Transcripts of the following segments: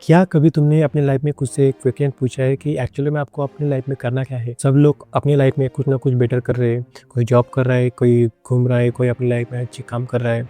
क्या कभी तुमने अपनी लाइफ में खुद से एक क्वेश्चन पूछा है कि एक्चुअली में आपको अपनी लाइफ में करना क्या है? सब लोग अपनी लाइफ में कुछ ना कुछ बेटर कर रहे हैं, कोई जॉब कर रहा है, कोई घूम रहा है, कोई अपनी लाइफ में अच्छी काम कर रहा है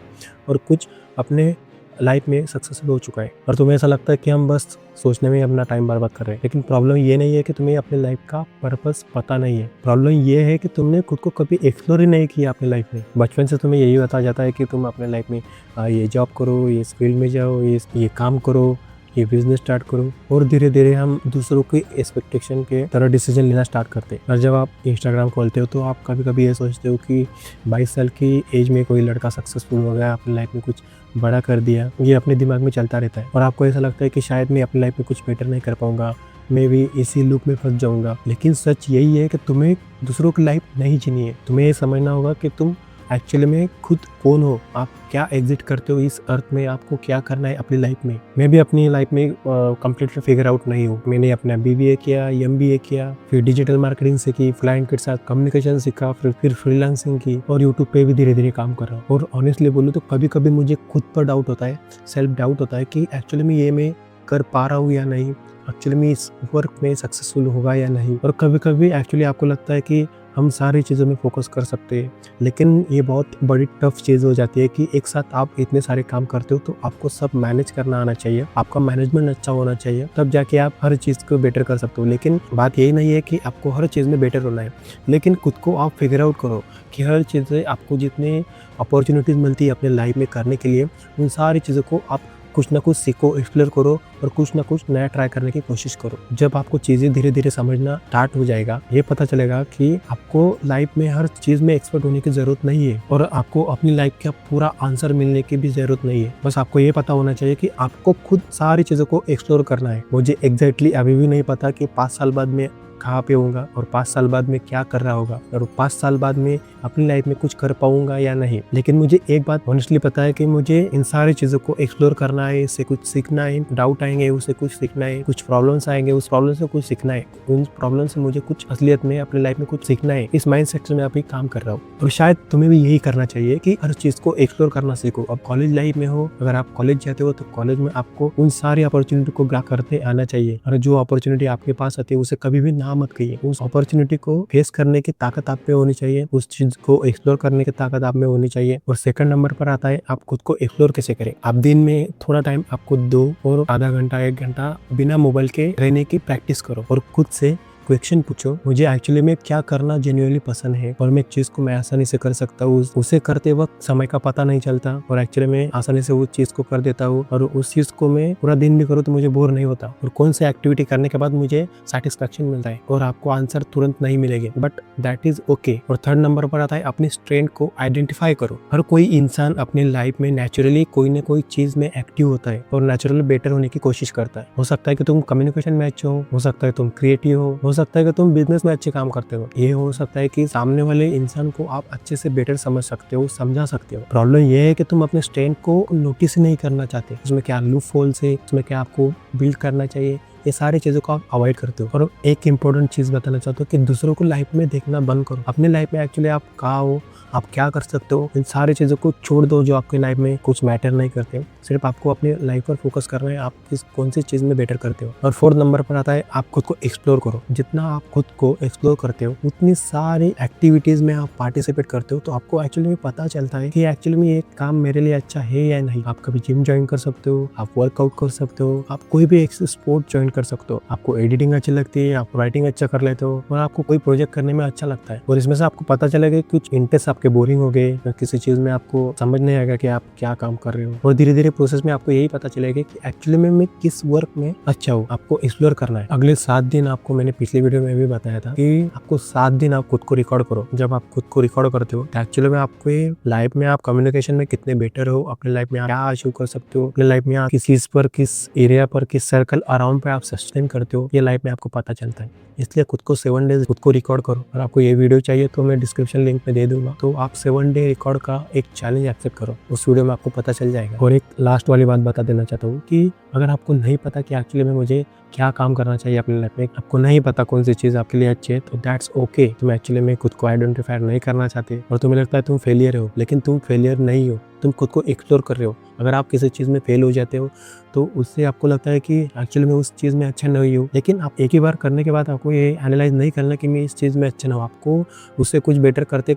और कुछ अपने लाइफ में सक्सेसफुल हो चुका है। और तुम्हें ऐसा लगता है कि हम बस सोचने में अपना टाइम बर्बाद कर रहे हैं। लेकिन प्रॉब्लम ये नहीं है कि तुम्हें अपनी लाइफ का पर्पस पता नहीं है, प्रॉब्लम ये है कि तुमने खुद को कभी एक्सप्लोर ही नहीं किया अपनी लाइफ में। बचपन से तुम्हें यही बताया जाता है कि तुम अपने लाइफ में ये जॉब करो, ये इस फील्ड में जाओ, ये काम करो, ये बिजनेस स्टार्ट करो, और धीरे धीरे हम दूसरों की एक्सपेक्टेशन के तरह डिसीजन लेना स्टार्ट करते हैं। और जब आप इंस्टाग्राम खोलते हो तो आप कभी कभी ये सोचते हो कि 22 साल की एज में कोई लड़का सक्सेसफुल हो गया, अपनी लाइफ में कुछ बड़ा कर दिया। ये अपने दिमाग में चलता रहता है और आपको ऐसा लगता है कि शायद मैं अपनी लाइफ में कुछ बेटर नहीं कर पाऊंगा, मैं भी इसी लूप में फंस जाऊंगा। लेकिन सच यही है कि तुम्हें दूसरों की लाइफ नहीं जीनी है। तुम्हें ये समझना होगा कि तुम एक्चुअली में खुद कौन हो, आप क्या एग्जिट करते हो इस अर्थ में, आपको क्या करना है अपनी लाइफ में। मैं भी अपनी लाइफ में कंप्लीटली फिगर आउट नहीं हूँ। मैंने अपना BBA किया, MBA किया, फिर डिजिटल मार्केटिंग सीखी, क्लाइंट के साथ कम्युनिकेशन सीखा, फिर फ्रीलांसिंग की और यूट्यूब पे भी धीरे धीरे काम कर रहा हूँ। और ऑनेस्टली बोलूँ तो कभी कभी मुझे खुद पर डाउट होता है, सेल्फ डाउट होता है कि एक्चुअली में ये मैं कर पा रहा हूँ या नहीं, एक्चुअली में इस वर्क में सक्सेसफुल होगा या नहीं। और कभी कभी एक्चुअली आपको लगता है कि हम सारी चीज़ों में फोकस कर सकते हैं, लेकिन ये बहुत बड़ी टफ चीज़ हो जाती है कि एक साथ आप इतने सारे काम करते हो तो आपको सब मैनेज करना आना चाहिए, आपका मैनेजमेंट अच्छा होना चाहिए, तब जाके आप हर चीज़ को बेटर कर सकते हो। लेकिन बात यही नहीं है कि आपको हर चीज़ में बेटर होना है, लेकिन खुद को आप फिगर आउट करो कि हर चीज़ से आपको जितने अपॉर्चुनिटीज़ मिलती है अपने लाइफ में करने के लिए, उन सारी चीज़ों को आप कुछ ना कुछ सीखो, एक्सप्लोर करो और कुछ ना कुछ नया ट्राई करने की कोशिश करो। जब आपको चीज़ें धीरे धीरे समझना स्टार्ट हो जाएगा, ये पता चलेगा कि आपको लाइफ में हर चीज़ में एक्सपर्ट होने की ज़रूरत नहीं है और आपको अपनी लाइफ का पूरा आंसर मिलने की भी ज़रूरत नहीं है। बस आपको ये पता होना चाहिए कि आपको खुद सारी चीज़ों को एक्सप्लोर करना है। मुझे एग्जैक्टली अभी भी नहीं पता कि 5 साल बाद में कहाँ पे होऊंगा और 5 साल बाद में क्या कर रहा होगा और 5 साल बाद में अपनी लाइफ में कुछ कर पाऊंगा या नहीं। लेकिन मुझे एक बात ऑनेस्टली पता है कि मुझे इन सारी चीज़ों को एक्सप्लोर करना है, इससे कुछ सीखना है। डाउट आएंगे, उससे कुछ सीखना है, कुछ प्रॉब्लम्स आएंगे, उस प्रॉब्लम से कुछ सीखना है, उन प्रॉब्लम से मुझे कुछ असलियत में अपनी लाइफ में कुछ सीखना है। इस माइंड सेट में अभी काम कर रहा हूँ और शायद तुम्हें भी यही करना चाहिए कि हर चीज़ को एक्सप्लोर करना सीखो। अब कॉलेज लाइफ में हो, अगर आप कॉलेज जाते हो तो कॉलेज में आपको उन सारी अपॉर्चुनिटी को ग्रैब करते आना चाहिए और जो अपॉर्चुनिटी आपके पास आती है उसे कभी भी ना मत कहिए। उस अपॉर्चुनिटी को फेस करने की ताकत आप में होनी चाहिए, उस चीज को एक्सप्लोर करने की ताकत आप में होनी चाहिए। और सेकंड नंबर पर आता है आप खुद को एक्सप्लोर कैसे करें। आप दिन में थोड़ा टाइम आपको दो और आधा घंटा 1 घंटा बिना मोबाइल के रहने की प्रैक्टिस करो और खुद से क्वेश्चन पूछो, मुझे एक्चुअली में क्या करना जेन्युइनली पसंद है और मैं चीज को मैं आसानी से कर सकता हूँ। उसे करते वक्त समय का पता नहीं चलता और एक्चुअली में आसानी से उस चीज को कर देता हूँ और उस चीज को मैं पूरा दिन भी करूँ तो मुझे बोर नहीं होता। और कौन सी एक्टिविटी करने के बाद मुझे सेटिस्फेक्शन मिलता है और आपको आंसर तुरंत नहीं मिलेगी, बट दैट इज ओके। और थर्ड नंबर पर आता है अपनी स्ट्रेंथ को आइडेंटिफाई करो। हर कोई इंसान अपनी लाइफ में नेचुरली कोई ना कोई चीज में एक्टिव होता है और नेचुरली बेटर होने की कोशिश करता है। हो सकता है कि तुम कम्युनिकेशन में अच्छे हो सकता है तुम क्रिएटिव हो सकता है कि तुम बिजनेस में अच्छे काम करते हो, ये हो सकता है कि सामने वाले इंसान को आप अच्छे से बेटर समझ सकते हो, समझा सकते हो। प्रॉब्लम ये है कि तुम अपने स्ट्रेंथ को नोटिस नहीं करना चाहते, उसमें क्या लूप होल्स है, उसमें क्या आपको बिल्ड करना चाहिए, ये सारी चीज़ों को आप अवॉइड करते हो। और एक इंपॉर्टेंट चीज़ बताना चाहता हूँ कि दूसरों को लाइफ में देखना बंद करो। अपने लाइफ में एक्चुअली आप कहाँ हो, आप क्या कर सकते हो, इन सारी चीज़ों को छोड़ दो जो आपकी लाइफ में कुछ मैटर नहीं करते। सिर्फ आपको अपनी लाइफ पर फोकस करना है, आप कौन सी चीज़ में बेटर करते हो। और फोर्थ नंबर पर आता है आप खुद को एक्सप्लोर करो। जितना आप खुद को एक्सप्लोर करते हो उतनी सारी एक्टिविटीज़ में आप पार्टिसिपेट करते हो तो आपको एक्चुअली में पता चलता है कि एक्चुअली में ये काम मेरे लिए अच्छा है या नहीं। आप कभी जिम ज्वाइन कर सकते हो, आप वर्कआउट कर सकते हो, आप कोई भी स्पोर्ट ज्वाइन कर सकते हो। आपको एडिटिंग अच्छी लगती है, आप राइटिंग अच्छा कर लेते हो और आपको कोई प्रोजेक्ट करने में अच्छा लगता है और इसमें से आपको पता चलेगा कुछ इंटरेस्ट आपके बोरिंग हो गए, किसी चीज़ में आपको समझ नहीं आएगा कि आप क्या काम कर रहे हो और धीरे धीरे प्रोसेस में आपको यही पता चलेगा कि एक्चुअली में मैं किस वर्क में अच्छा हूँ। आपको एक्सप्लोर करना है। अगले 7 दिन आपको मैंने पिछले वीडियो में भी बताया था कि आपको 7 दिन आप खुद को रिकॉर्ड करो। जब आप खुद को रिकॉर्ड करते हो तो एक्चुअली में आपको लाइफ में आप कम्युनिकेशन में कितने बेटर हो, अपने लाइफ में आप क्या अचीव कर सकते हो, अपने लाइफ में आप किस चीज पर, किस एरिया पर, किस सर्कल अराउंड पे आप सस्टेन करते हो, ये लाइफ में आपको पता चलता है। इसलिए खुद को 7 डेज खुद को रिकॉर्ड करो। और आपको ये वीडियो चाहिए तो मैं डिस्क्रिप्शन लिंक में दे दूंगा, तो आप 7 डे रिकॉर्ड का एक चैलेंज एक्सेप्ट करो, उस वीडियो में आपको पता चल जाएगा। और एक लास्ट वाली बात बता देना चाहता हूँ कि अगर आपको नहीं पता कि एक्चुअली में मुझे क्या काम करना चाहिए अपनी लाइफ में, आपको नहीं पता कौन सी चीज़ आपके लिए अच्छी है, तो दैट्स ओके। तुम एक्चुअली में खुद को आइडेंटिफाई नहीं करना चाहते और तुम्हें लगता है तुम फेलियर हो, लेकिन तुम फेलियर नहीं हो। तुम खुद को एक्सप्लोर कर रहे हो। अगर आप किसी चीज़ में फेल हो जाते हो तो उससे आपको लगता है कि एक्चुअली मैं उस चीज़ में अच्छा नहीं हूँ, लेकिन आप एक ही बार करने के बाद आपको ये एनालाइज़ नहीं करना कि मैं इस चीज़ में अच्छा ना हूँ। आपको उससे कुछ बेटर करते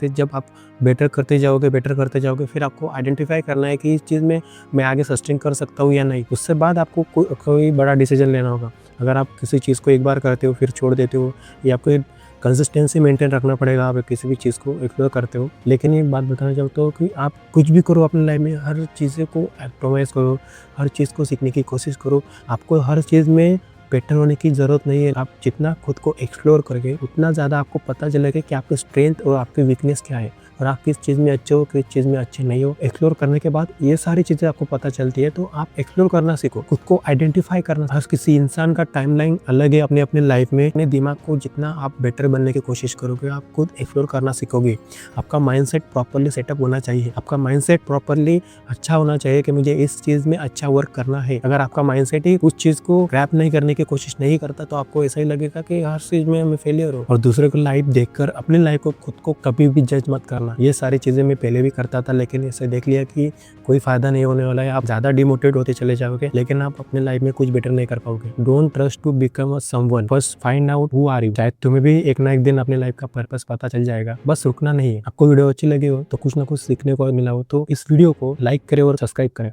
जब आप बेटर करते जाओगे फिर आपको आइडेंटिफाई करना है कि इस चीज़ में मैं आगे सस्टेन कर सकता हूँ या नहीं। उससे बाद आपको कोई बड़ा डिसीजन लेना होगा। अगर आप किसी चीज़ को एक बार करते हो फिर छोड़ देते हो, या आपको कंसिस्टेंसी मेंटेन रखना पड़ेगा आप किसी भी चीज़ को एक्सप्लोर करते हो। लेकिन एक बात बताना चाहता हूँ कि आप कुछ भी करो अपनी लाइफ में, हर चीज़ों को ऑप्टिमाइज़ करो, हर चीज़ को सीखने की कोशिश करो। आपको हर चीज़ में बेटर होने की ज़रूरत नहीं है। आप जितना खुद को एक्सप्लोर करोगे उतना ज़्यादा आपको पता चलेगा कि आपकी स्ट्रेंथ और आपकी वीकनेस क्या है, और आप किस चीज़ में अच्छे हो, किस चीज़ में अच्छे नहीं हो। एक्सप्लोर करने के बाद ये सारी चीज़ें आपको पता चलती है, तो आप एक्सप्लोर करना सीखो, खुद को आइडेंटिफाई करना। हर किसी इंसान का टाइमलाइन अलग है अपने लाइफ में। अपने दिमाग को जितना आप बेटर बनने की कोशिश करोगे, आप खुद एक्सप्लोर करना सीखोगे। आपका माइंडसेट प्रॉपर्ली सेटअप होना चाहिए। आपका माइंडसेट प्रॉपर्ली अच्छा होना चाहिए कि मुझे इस चीज़ में अच्छा वर्क करना है। अगर आपका माइंडसेट ही उस चीज़ को ग्रैब नहीं करने की कोशिश नहीं करता तो आपको ऐसा ही लगेगा कि हर चीज़ में मैं फेलियर हूँ। और दूसरे को लाइफ देखकर अपनी लाइफ को खुद को कभी भी जज मत करना। ये सारी चीज़ें मैं पहले भी करता था, लेकिन इसे देख लिया कि कोई फायदा नहीं होने वाला है। आप ज़्यादा डिमोटिवेट होते चले जाओगे, लेकिन आप अपने लाइफ में कुछ बेटर नहीं कर पाओगे। Don't trust to become a someone, first find out who are you. शायद तुम्हें भी एक ना एक दिन अपने लाइफ का पर्पस पता चल जाएगा, बस रुकना नहीं है। आपको वीडियो अच्छी लगी हो तो कुछ ना कुछ सीखने को मिला हो तो इस वीडियो को लाइक करें और सब्सक्राइब करें।